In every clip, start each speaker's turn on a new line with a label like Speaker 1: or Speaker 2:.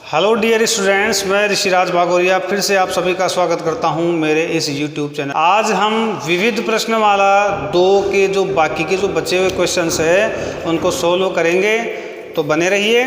Speaker 1: Hello dear students, मैं ऋषिराज भागोरिया फिर से आप सभी का स्वागत करता हूं मेरे इस यूट्यूब चैनल। आज हम विविध प्रश्नमाला 2 के जो बाकी के जो बचे हुए क्वेश्चंस है उनको सोल्व करेंगे, तो बने रहिए।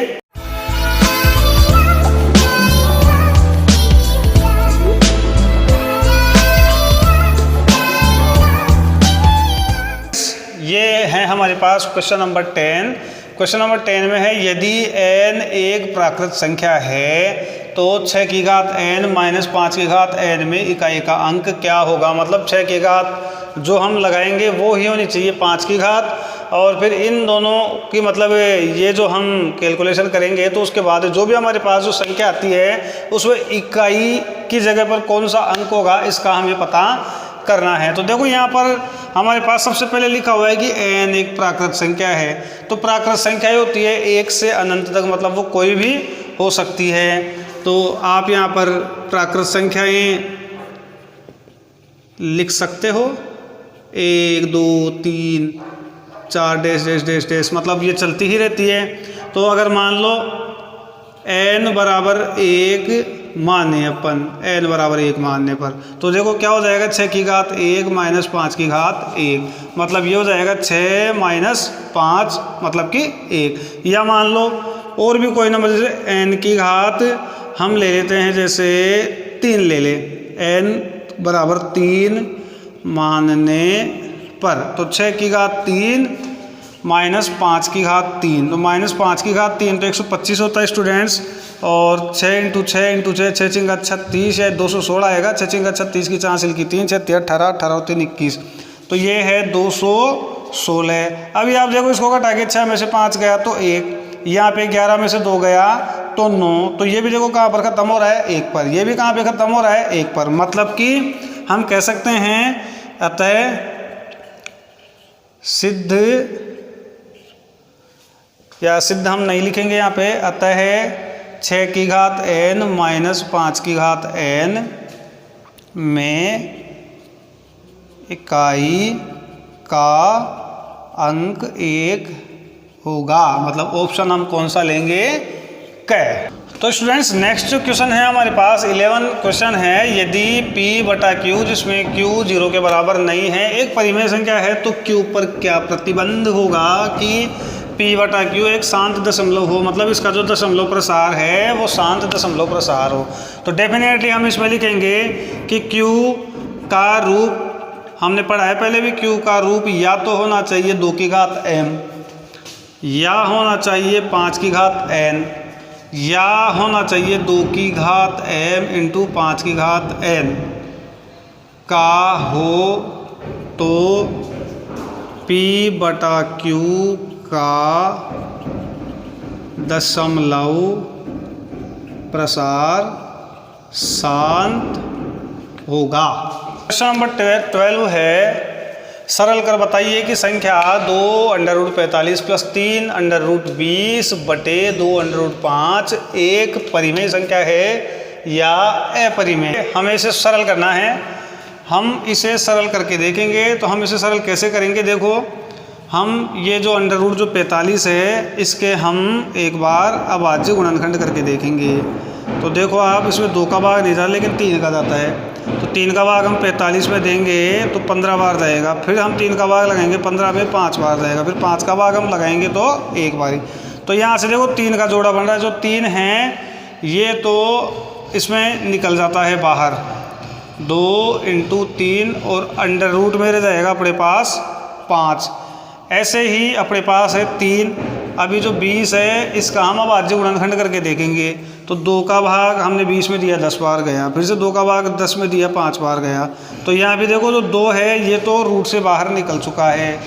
Speaker 1: ये है हमारे पास क्वेश्चन नंबर 10। क्वेश्चन नंबर 10 में है, यदि n एक प्राकृत संख्या है तो 6 की घात n माइनस 5 की घात n में इकाई का अंक क्या होगा। मतलब 6 की घात जो हम लगाएंगे वो ही होनी चाहिए 5 की घात, और फिर इन दोनों की मतलब ये जो हम कैलकुलेशन करेंगे तो उसके बाद जो भी हमारे पास जो संख्या आती है उसमें इकाई की जगह पर कौन सा अंक होगा इसका हमें पता करना है। तो देखो यहाँ पर हमारे पास सबसे पहले लिखा हुआ है कि n एक प्राकृत संख्या है, तो प्राकृत संख्या होती है 1 से अनंत तक, मतलब वो कोई भी हो सकती है। तो आप यहाँ पर प्राकृत संख्याएं लिख सकते हो 1 2 3 4 डैश डैश डैश डैश, मतलब ये चलती ही रहती है। तो अगर मान लो n बराबर 1 माने अपन, n बराबर 1 मानने पर तो देखो क्या हो जाएगा, 6 की घात 1 माइनस 5 की घात 1, मतलब ये हो जाएगा 6 माइनस 5 मतलब कि 1। या मान लो और भी कोई नंबर, जैसे n की घात हम ले लेते हैं, जैसे 3 ले ले, n बराबर 3 मानने पर तो 6 की घात 3 माइनस 5 की घात 3, तो माइनस 5 की घात 3 तो 125 होता है स्टूडेंट्स, और 6 इंटू 6 इंटू 6 6 चिंगा 36 है, 216 आएगा। 6 चिंगा 36 की 4 सिल की 3 6 18 18 3 21, तो ये है 216। अभी आप देखो इसको घटा के 6 में से 5 गया तो 1, यहाँ पे 11 में से 2 गया तो 9, तो ये भी देखो कहाँ पर ख़त्म हो रहा है 1 पर, ये भी कहाँ पे ख़त्म हो रहा है 1 पर। मतलब कि हम कह सकते हैं अतः सिद्ध, या सिद्ध हम नहीं लिखेंगे यहाँ पे, अतः 6 की घात n माइनस 5 की घात n में इकाई का अंक 1 होगा। मतलब ऑप्शन हम कौन सा लेंगे, क। तो स्टूडेंट्स नेक्स्ट जो क्वेश्चन है हमारे पास 11 क्वेश्चन है, यदि p बटा q जिसमें q 0 के बराबर नहीं है एक परिमेय संख्या है तो q पर क्या प्रतिबंध होगा कि p बटा q एक शांत दशमलव हो, मतलब इसका जो दशमलव प्रसार है वो शांत दशमलव प्रसार हो। तो डेफिनेटली हम इसमें लिखेंगे कि q का रूप हमने पढ़ा है पहले भी, q का रूप या तो होना चाहिए 2 की घात m, या होना चाहिए 5 की घात n, या होना चाहिए 2 की घात m इंटू 5 की घात n का हो तो p बटा q का दशमलव प्रसार शांत होगा। क्वेश्चन नंबर 12 है, सरल कर बताइए कि संख्या 2 under root 45 plus 3 under root 20 बटे 2 अंडर रूट 5 एक परिमेय संख्या है या अपरिमेय। हमें इसे सरल करना है, हम इसे सरल करके देखेंगे। तो हम इसे सरल कैसे करेंगे, देखो हम ये जो अंडर रूट जो 45 है इसके हम एक बार अभाज्य गुणनखंड करके देखेंगे। तो देखो आप इसमें 2 का भाग नहीं जाता लेकिन 3 का जाता है, तो 3 का भाग हम 45 में देंगे तो 15 बार जाएगा, फिर हम 3 का भाग लगाएंगे 15 में 5 बार जाएगा, फिर 5 का भाग हम लगाएंगे तो 1 बार। तो यहाँ से देखो 3 का जोड़ा बन रहा है, जो 3 है ये तो इसमें निकल जाता है बाहर, 2 इंटू 3 और अंडर रूट में रह जाएगा अपने पास 5। ऐसे ही अपने पास है 3, अभी जो 20 है इसका हम अभाज्य गुणनखंड करके देखेंगे। तो 2 का भाग हमने 20 में दिया 10 बार गया, फिर से 2 का भाग 10 में दिया 5 बार गया। तो यहाँ भी देखो जो 2 है ये तो रूट से बाहर निकल चुका है,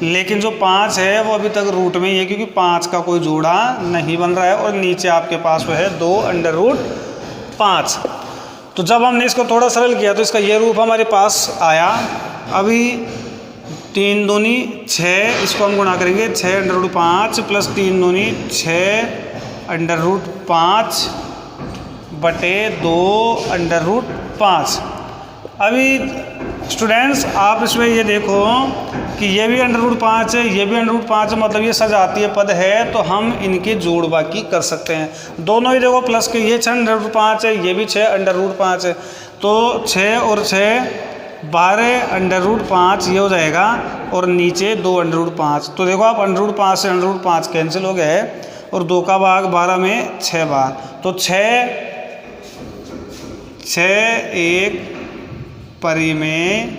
Speaker 1: लेकिन जो 5 है वो अभी तक रूट में ही है क्योंकि 5 का कोई जोड़ा नहीं बन रहा है, और नीचे आपके पास वो है 2 अंडर रूट 5। तो जब हमने इसको थोड़ा सरल किया तो इसका ये रूप हमारे पास आया। अभी 3 दूनी 6, इसको हम गुणा करेंगे 6 अंडर रूट 5 प्लस 3 दूनी 6 अंडर रूट 5 बटे 2 अंडर रूट 5। अभी स्टूडेंट्स आप इसमें ये देखो कि ये भी √5 है, ये भी √5 है, मतलब ये सजातीय पद है, तो हम इनके जोड़ बाकी कर सकते हैं। दोनों ही देखो प्लस के, ये 6 √5 है, ये भी 6 √5 है, तो 6 और 6 12 √5 ये हो जाएगा, और नीचे 2 √5। तो देखो आप √5 से √5 कैंसिल हो गए, और 2 का भाग 12 में 6 बार, तो 6 एक परिमेय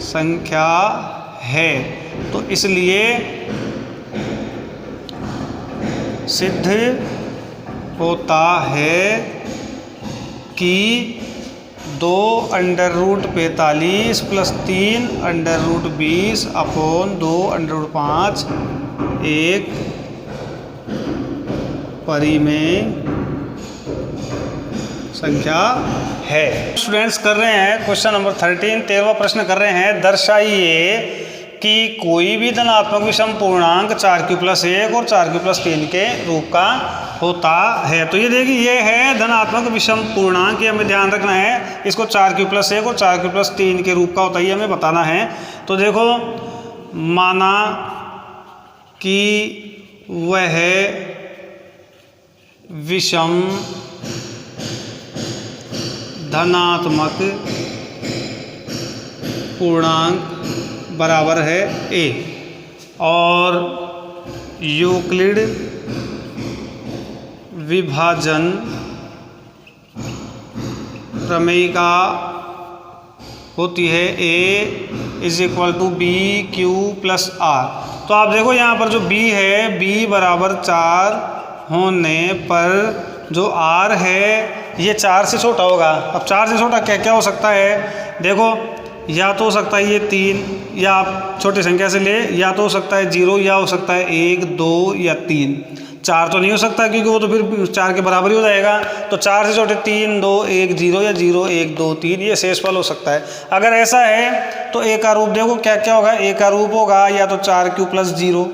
Speaker 1: संख्या है, तो इसलिए सिद्ध होता है कि 2 √45 प्लस 3 √20 अपॉन 2 √5 एक परिमेय संख्या है। स्टूडेंट्स कर रहे हैं क्वेश्चन नंबर 13वां प्रश्न कर रहे हैं, दर्शाइए कि कोई भी धनात्मक विषम पूर्णांक 4q+1 और 4q+3 के रूप का होता है। तो ये देखिए, ये है धनात्मक विषम पूर्णांक, ये हमें ध्यान रखना है, इसको 4q+1 और 4q+3 के रूप का होता है, ये हमें बताना है। तो देखो, माना कि वह विषम धनात्मक पूर्णांक बराबर है a, और यूक्लिड विभाजन प्रमेयिका होती है a = b/q+r। तो आप देखो यहाँ पर जो b है, b = 4 होने पर जो r है ये 4 से छोटा होगा। अब 4 से छोटा क्या क्या हो सकता है, देखो, या तो हो सकता है ये 3, या आप छोटी संख्या से ले, या तो हो सकता है 0, या हो सकता है 1, 2 या 3। 4 तो नहीं हो सकता, क्योंकि वो तो फिर 4 के बराबर ही हो जाएगा। तो 4 से छोटे 3, 2, 1, 0 या 0, 1, 2, 3 ये शेषफल हो सकता है। अगर ऐसा है तो a का रूप देखो क्या क्या होगा, a का रूप होगा या तो 4q+0,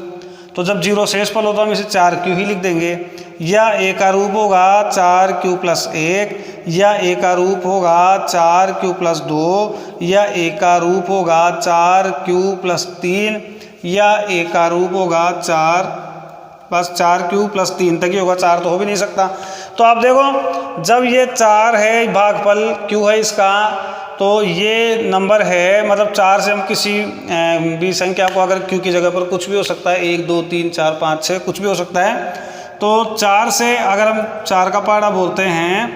Speaker 1: तो जब 0 शेषफल हो तो हम इसे 4q ही लिख देंगे, या a का रूप होगा 4q+1, या a का रूप होगा 4q+2, या a का रूप होगा 4q+3, या a का रूप होगा 4q+3 तक ही होगा, 4 तो हो भी नहीं सकता। तो आप देखो, जब ये 4 है, भागफल q है इसका, तो ये नंबर है, मतलब 4 से हम किसी भी संख्या को, अगर q की जगह पर कुछ भी हो सकता है, 1, 2, 3, 4, 5, 6 कुछ भी हो सकता है। तो 4 से अगर हम 4 का पहाड़ा बोलते हैं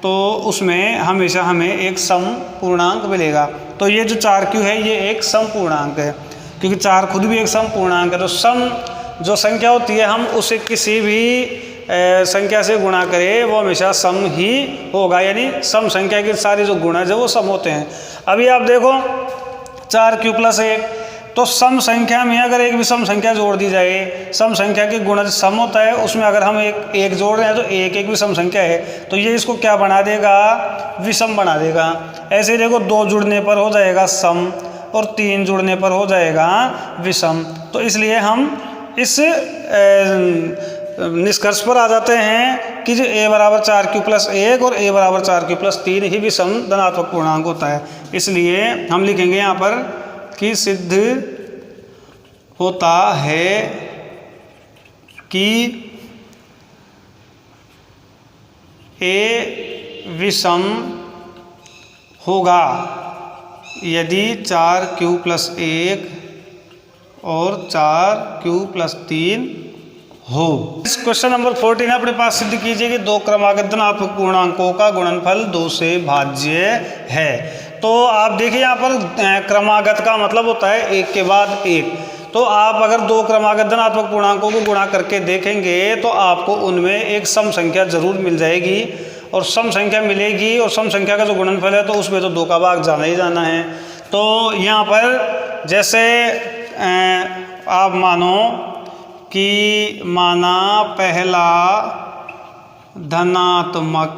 Speaker 1: तो उसमें हमेशा हमें एक सम पूर्णांक मिलेगा। तो ये जो 4q है ये एक सम पूर्णांक है, क्योंकि 4 खुद भी एक सम पूर्णांक है। तो सम जो संख्या होती है, हम उसे किसी भी संख्या से गुणा करें वो हमेशा सम ही होगा, यानी सम संख्या की सारी जो गुणा जो वो सम होते हैं। अभी आप देखो 4q+1, तो सम संख्या में अगर एक भी सम संख्या जोड़ दी जाए, सम संख्या के गुणज सम होता है, उसमें अगर हम एक जोड़ रहे हैं तो एक भी सम संख्या है, तो ये इसको क्या बना देगा, विषम बना देगा। ऐसे देखो 2 जुड़ने पर हो जाएगा सम, और 3 जुड़ने पर हो जाएगा विषम। तो इसलिए हम इस निष्कर्ष पर आ जाते हैं कि जो a = 4q+1 और a = 4q+3 ही विषम धनात्मक पूर्णांक होता है। इसलिए हम लिखेंगे यहाँ पर कि सिद्ध होता है कि a विषम होगा यदि 4q+1 और 4q+3 हो। क्वेश्चन नंबर 14 अपने पास, सिद्ध कीजिए कि 2 क्रमागत धनात्मक पूर्णांकों का गुणनफल 2 से भाज्य है। तो आप देखिए यहाँ पर क्रमागत का मतलब होता है एक के बाद एक। तो आप अगर 2 क्रमागत धनात्मक पूर्णांकों को गुणा करके देखेंगे तो आपको उनमें एक सम संख्या जरूर मिल जाएगी, और सम संख्या मिलेगी, और सम संख्या का जो गुणनफल है तो उसमें तो 2 का भाग जाना ही जाना है। तो यहाँ पर जैसे आप मानो कि माना पहला धनात्मक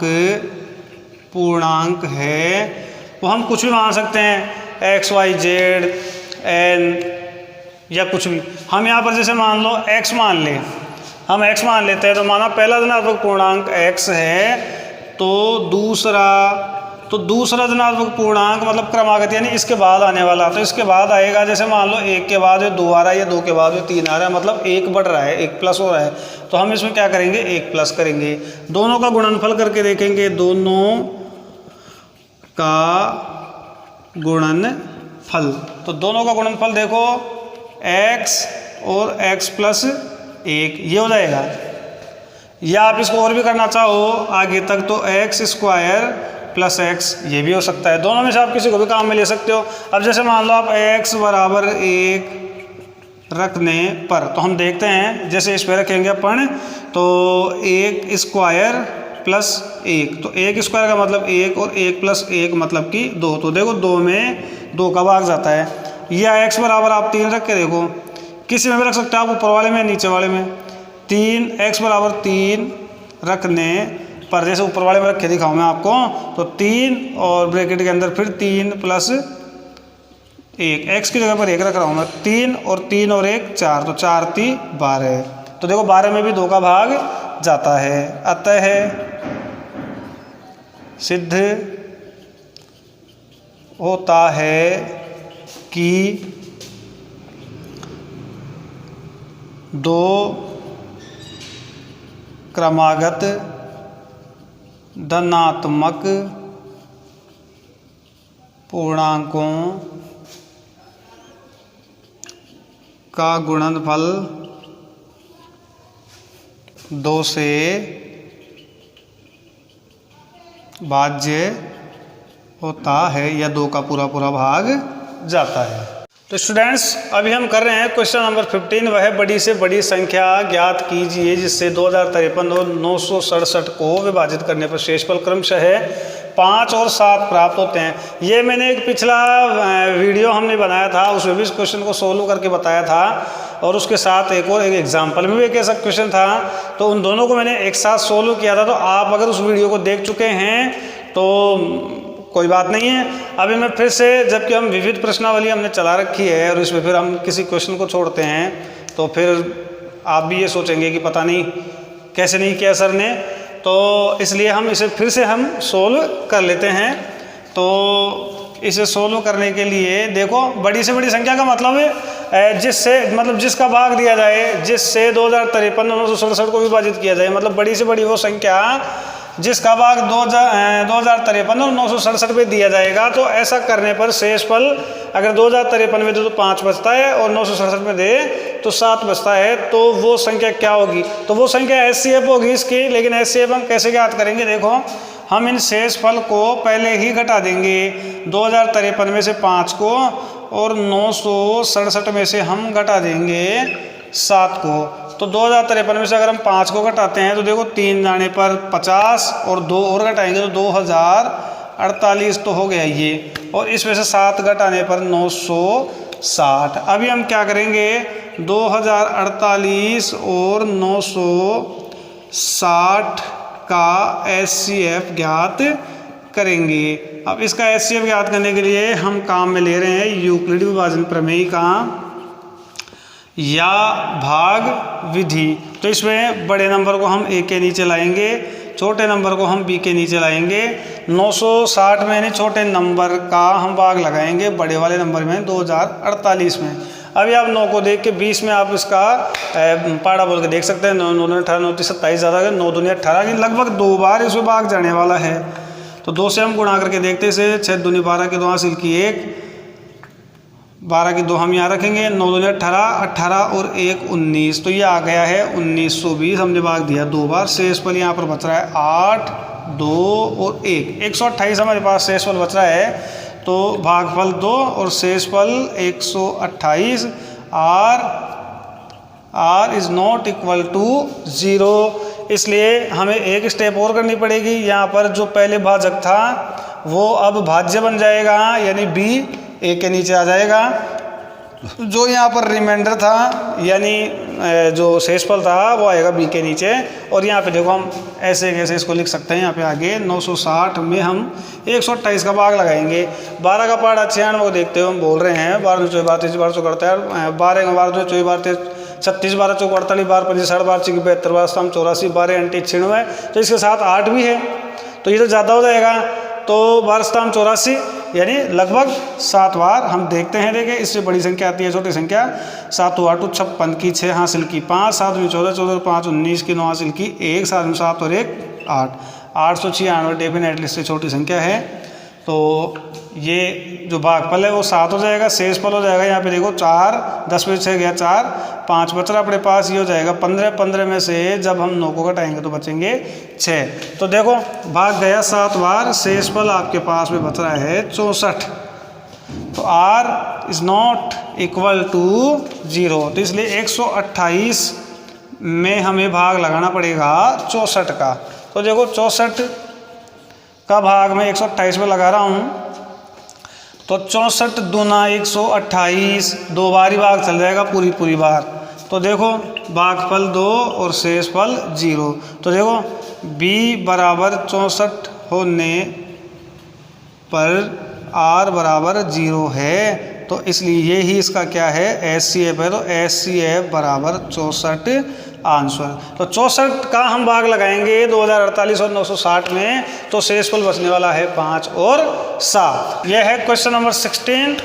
Speaker 1: पूर्णांक है, वो हम कुछ भी मान सकते हैं, x, y, z, n या कुछ भी। हम यहाँ पर जैसे मान लो x मान लें, हम x मान लेते हैं, तो माना पहला धनात्मक पूर्णांक x है, तो दूसरा, तो दूसरा धनात्मक पूर्णांक मतलब क्रमागत यानी इसके बाद आने वाला, तो इसके बाद आएगा जैसे मान लो 1 के बाद 2 आ रहा है या 2 के बाद 3 आ रहा है, मतलब 1 बढ़ रहा है, 1 प्लस हो रहा है, तो हम इसमें क्या करेंगे 1 प्लस करेंगे। दोनों का गुणनफल करके देखेंगे, दोनों का गुणनफल, तो दोनों का गुणनफल देखो x और x प्लस 1 ये हो जाएगा, या आप इसको और भी करना चाहो आगे तक तो x स्क्वायर प्लस x ये भी हो सकता है, दोनों में से आप किसी को भी काम में ले सकते हो। अब जैसे मान लो आप x बराबर 1 रखने पर, तो हम देखते हैं जैसे इस पर रखेंगे अपन तो 1 स्क्वायर प्लस 1, तो 1 स्क्वायर का मतलब 1 और 1 प्लस 1 मतलब कि 2, तो देखो 2 में 2 का भाग जाता है। या x बराबर आप 3 रख के देखो, किसी में भी रख सकते हो आप, ऊपर वाले में नीचे वाले में। 3 x बराबर 3 रखने पर, जैसे ऊपर वाले में रख के दिखाऊँ मैं आपको, तो 3 और ब्रैकेट के अंदर फिर 3 प्लस 1, x की जगह पर 1 रख रहा हूँ मैं, 3 और 3 और 1 4, तो 4 3 12, तो देखो 12 में भी 2 का भाग जाता है। अतः सिद्ध होता है कि 2 क्रमागत धनात्मक पूर्णांकों का गुणनफल 2 से भाज्य होता है या 2 का पूरा पूरा भाग जाता है। तो स्टूडेंट्स अभी हम कर रहे हैं क्वेश्चन नंबर 15, वह बड़ी से बड़ी संख्या ज्ञात कीजिए जिससे 2053 और 967 को विभाजित करने पर शेषफल क्रमशः 5 और 7 प्राप्त होते हैं। ये मैंने एक पिछला वीडियो हमने बनाया था, उसमें भी इस क्वेश्चन को सोल्व करके बताया था, और उसके साथ एक और एक एग्जाम्पल में भी एक ऐसा क्वेश्चन था, तो उन दोनों को मैंने एक साथ सोल्व किया था। तो आप अगर उस वीडियो को देख चुके हैं तो कोई बात नहीं है, अभी मैं फिर से, जबकि हम विविध प्रश्नावली हमने चला रखी है और इसमें फिर हम किसी क्वेश्चन को छोड़ते हैं तो फिर आप भी ये सोचेंगे कि पता नहीं कैसे नहीं किया सर ने, तो इसलिए हम इसे फिर से हम सोल्व कर लेते हैं। तो इसे सोल्व करने के लिए देखो, बड़ी से बड़ी संख्या का मतलब है जिससे, मतलब जिसका भाग दिया जाए, जिससे 2053 और 967 को विभाजित किया जाए, मतलब बड़ी से बड़ी वो संख्या जिसका भाग 2053 और 967 पे दिया जाएगा। तो ऐसा करने पर शेषफल अगर 2053 में दे तो 5 बचता है और 967 में दे तो 7 बचता है, तो वो संख्या क्या होगी? तो वो संख्या HCF होगी इसकी। लेकिन HCF हम कैसे ज्ञात करेंगे? देखो, हम इन शेषफल को पहले ही घटा देंगे, 2053 में से 5 को और 967 में से हम घटा देंगे 7 को। तो 2053 में से अगर हम 5 को घटाते हैं तो देखो 3 जाने पर 50 और 2 और घटाएंगे तो 2048 तो हो गया ये, और इसमें से 7 घटाने पर 960। अभी हम क्या करेंगे, 2048 और 960 का HCF ज्ञात करेंगे। अब इसका HCF ज्ञात करने के लिए हम काम में ले रहे हैं यूक्लिड विभाजन प्रमेय का या भाग विधि। तो इसमें बड़े नंबर को हम A के नीचे लाएंगे, छोटे नंबर को हम B के नीचे लाएंगे। 960 में यानी छोटे नंबर का हम भाग लगाएंगे बड़े वाले नंबर में 2048 में। अभी आप 9 को देख के 20 में आप इसका पाड़ा बोल के देख सकते हैं। 9 दूनी 18, 9 27 ज़्यादा है, 9 दूनी 18 की लगभग 2 बार इसमें भाग जाने वाला है। तो 2 से हम गुणा करके देखते हैं। 6 दूनी 12 के 2 हासिल की 1, 12 की 2 हम यहाँ रखेंगे। 9 दूनी 18, 18 और 1 19, तो ये आ गया है 1920। हमने भाग दिया 2 बार। शेषफल यहाँ पर बच रहा है 8, 2 और 1, 128 हमारे पास शेषफल बच रहा है। तो भागफल 2 और शेषफल 128। r is not equal to 0। इसलिए हमें एक स्टेप और करनी पड़ेगी। यहाँ पर जो पहले भाजक था वो अब भाज्य बन जाएगा, यानी b A के नीचे आ जाएगा। जो यहाँ पर रिमाइंडर था यानी जो शेषफल था वो आएगा B के नीचे। और यहाँ पे देखो हम ऐसे कैसे इसको लिख सकते हैं। यहाँ पे आगे 960 में हम 128 का भाग लगाएंगे। 12 का पाठ 96 को देखते हुए हम बोल रहे हैं 12 24 32 12 करता है। 12 का 12 24 32 36 12 चौक 48 12 25 12 72 72 12 84 12 96। तो इसके साथ 8 भी है, तो ये तो ज़्यादा हो जाएगा। तो 12×84 यानी लगभग 7 बार हम देखते हैं। देखिए इससे बड़ी संख्या आती है छोटी संख्या। 7 8 56 की 6 हासिल की 5, 7 14 14 5 19 की 9 हासिल की 1, 7 7 और 1 8, 896 डेफिनेटली इससे छोटी संख्या है। तो ये जो भागफल है वो 7 हो जाएगा, शेषफल हो जाएगा यहाँ पे देखो 4, 10 में 6 गया 4, 5 बच रहा अपने पास, ये हो जाएगा 15, 15 में से जब हम 9 को घटाएंगे तो बचेंगे 6। तो देखो भाग गया 7 बार, शेषफल आपके पास में बच रहा है 64। तो r is not equal to 0, तो इसलिए 128 में हमें भाग लगाना पड़ेगा 64 का। तो देखो 64 का भाग मैं 128 में लगा रहा हूँ, तो 64 दूना 128, 2 बार ही भाग चल जाएगा पूरी बार। तो देखो भागफल 2 और शेषफल 0। तो देखो b बराबर 64 होने पर r बराबर 0 है, तो इसलिए ये ही इसका क्या है SCF है। तो SCF बराबर 64 आंसर। तो 64 का हम भाग लगाएंगे 2048 और 960 में, तो शेषफल बचने वाला है 5 और 7। यह है क्वेश्चन नंबर 16।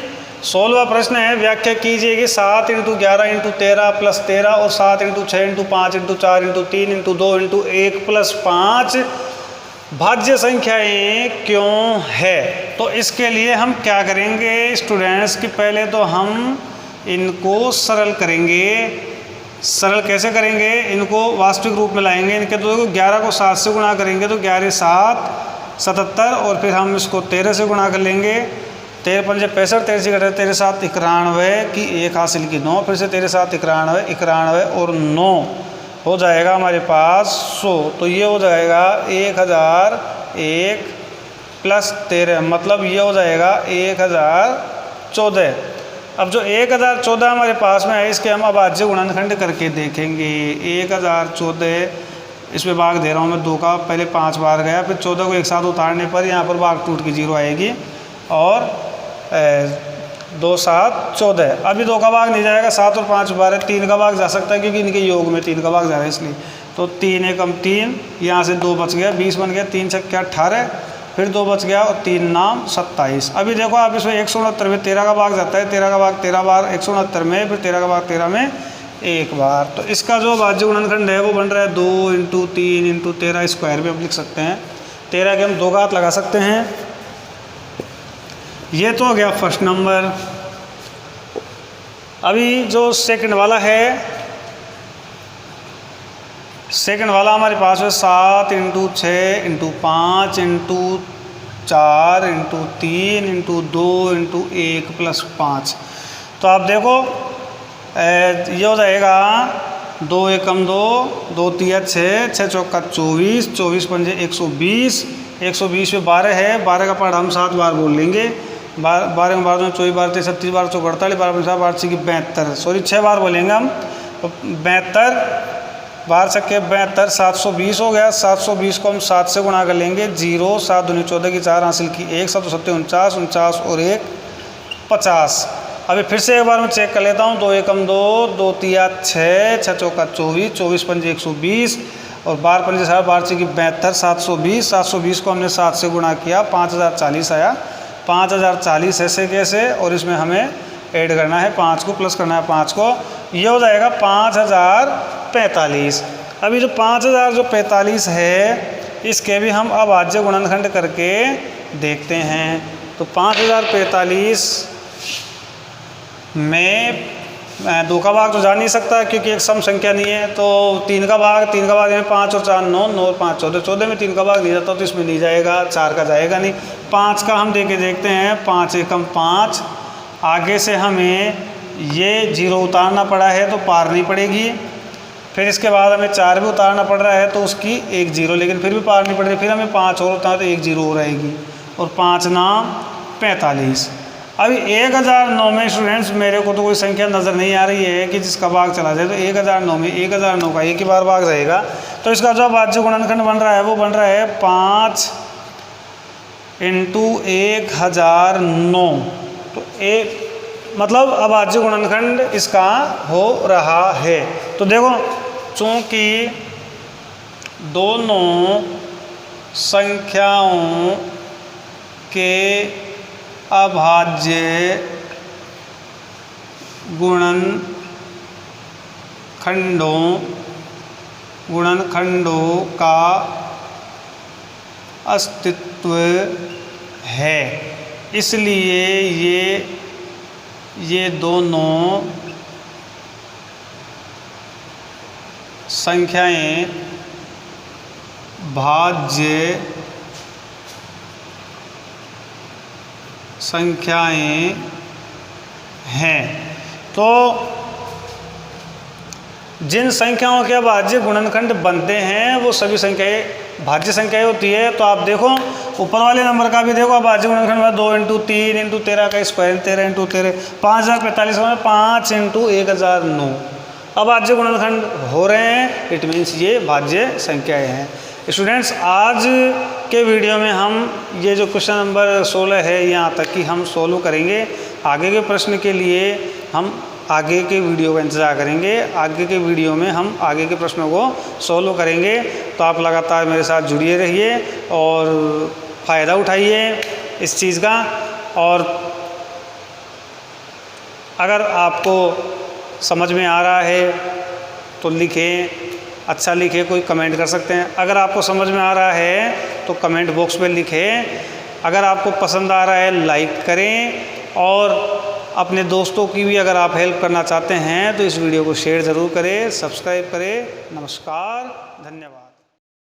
Speaker 1: 16वां प्रश्न है, व्याख्या कीजिए कि 7 × 11 × 13 + 13 और 7 × 6 × 5 × 4 × 3 × 2 × 1 + 5 भाज्य संख्याएं क्यों है। तो इसके लिए हम क्या करेंगे स्टूडेंट्स कि पहले तो हम इनको सरल करेंगे। सरल कैसे करेंगे, इनको वास्तविक रूप में लाएंगे। इनके तो 11 को 7 से गुणा करेंगे तो 11 7 77, और फिर हम इसको 13 से गुणा कर लेंगे। 13 पंजे 65, 13 से घटे 13 7 91 की 1 हासिल की 9, फिर से 13 7 91 91 और 9 हो जाएगा हमारे पास 100। तो ये हो जाएगा 1001 + 13, मतलब ये हो जाएगा 1014। अब जो 1014 हमारे पास में है इसके हम अभाज्य गुणनखंड करके देखेंगे। 1014 इसमें भाग दे रहा हूँ मैं 2 का, पहले 5 बार गया, फिर 14 को एक साथ उतारने पर यहाँ पर भाग टूट के 0 आएगी, और 2 7 14। अभी 2 का भाग नहीं जाएगा, 7 और 5 12, 3 का भाग जा सकता है क्योंकि इनके योग में 3 का भाग जा रहा है इसलिए। तो 3 एकम 3, यहाँ से 2 बच गया, 20 बन गया, 3 छक्के 18, फिर 2 बच गया और 3 नाम 27। अभी देखो आप इसमें 169 में 13 का भाग जाता है, 13 का भाग 13 बार 169 में, फिर 13 का भाग 13 में 1 बार। तो इसका जो भाज्य गुणनखंड है वो बन रहा है 2 × 3 × 13 स्क्वायर भी हम लिख सकते हैं। 13 के हम 2 घात लगा सकते हैं। ये तो हो गया फर्स्ट नंबर। अभी जो सेकंड वाला है, सेकंड वाला हमारे पास है 7 × 6 × 5 × 4 × 3 × 2 × 1 + 5। तो आप देखो ये हो जाएगा 2 एकम 2, 2 तिया 6, 6 चौका 24, 24 पंजे 120, 120 में 12 है, 12 का पढ़ हम 7 बार बोल लेंगे। 12 में 12 24 बार 36 बार 48, 12 12 72, सॉरी 6 बार बोलेंगे हम। 72 12 छक्के 72, 720 हो गया। 720 को हम 7 से गुणा कर लेंगे, 0 7 दूनी 14 की 4 हासिल की 1, 7 7 49, 49 और 1 50। अभी फिर से एक बार मैं चेक कर लेता हूँ। 2 एकम 2, 2 तिया 6, 6 चौका 24, 24 पंजे 120 और 12 पंजे 12 की 72, 720। 720 को हमने 7 से गुणा किया, 5040 आया। 5040 ऐसे कैसे, और इसमें हमें ऐड करना है 5 को, प्लस करना है 5 को, ये हो जाएगा 5045। अभी जो 5045 है इसके भी हम अभाज्य गुणनखंड करके देखते हैं। तो 5045 में 2 का भाग तो जा नहीं सकता क्योंकि एक सम संख्या नहीं है। तो 3 का भाग में 5 और 4 9, 9 और 5 14, 14 में 3 का भाग नहीं जाता तो इसमें नहीं जाएगा, 4 का जाएगा नहीं। 5 का हम देके देखते हैं, 5 एकम 5, आगे से हमें ये 0 उतारना पड़ा है तो पार नहीं पड़ेगी। फिर इसके बाद हमें 4 भी उतारना पड़ रहा है तो उसकी 1 0, लेकिन फिर भी पार नहीं पड़ रही। फिर हमें 5 और उतारना तो 1 0 हो रहेगी, और 5 नाम 45। अभी 1009 में स्टूडेंट्स मेरे को तो कोई संख्या नज़र नहीं आ रही है कि जिसका भाग चला जाए। तो 1009 में 1009 का एक ही बार भाग जाएगा। तो इसका जो भाज्य गुणनखंड बन रहा है वो बन रहा है 5 × 1009। तो एक मतलब अभाज्य गुणनखंड इसका हो रहा है। तो देखो चूँकि दोनों संख्याओं के अभाज्य गुणनखंडों का अस्तित्व है। इसलिए ये दोनों संख्याएं भाज्य संख्याएं हैं। तो जिन संख्याओं के अभाज्य गुणनखंड बनते हैं वो सभी संख्याएं भाज्य संख्याएं होती है। तो आप देखो ऊपर वाले नंबर का भी देखो अभाज्य गुणनखंड में 2 × 3 × 13 का स्क्वायर 13 × 13 5045 में 5 × 1009 अभाज्य गुणनखंड हो रहे हैं। इट मीन्स ये भाज्य संख्याएं हैं। स्टूडेंट्स, आज के वीडियो में हम ये जो क्वेश्चन नंबर 16 है यहाँ तक कि हम सोल्व करेंगे। आगे के प्रश्न के लिए हम आगे के वीडियो का इंतज़ार करेंगे। आगे के वीडियो में हम आगे के प्रश्नों को सोल्व करेंगे। तो आप लगातार मेरे साथ जुड़िए रहिए और फ़ायदा उठाइए इस चीज़ का। और अगर आपको समझ में आ रहा है तो लिखें, अच्छा लिखें, कोई कमेंट कर सकते हैं। अगर आपको समझ में आ रहा है तो कमेंट बॉक्स में लिखें। अगर आपको पसंद आ रहा है लाइक करें, और अपने दोस्तों की भी अगर आप हेल्प करना चाहते हैं तो इस वीडियो को शेयर ज़रूर करें, सब्सक्राइब करें। नमस्कार, धन्यवाद।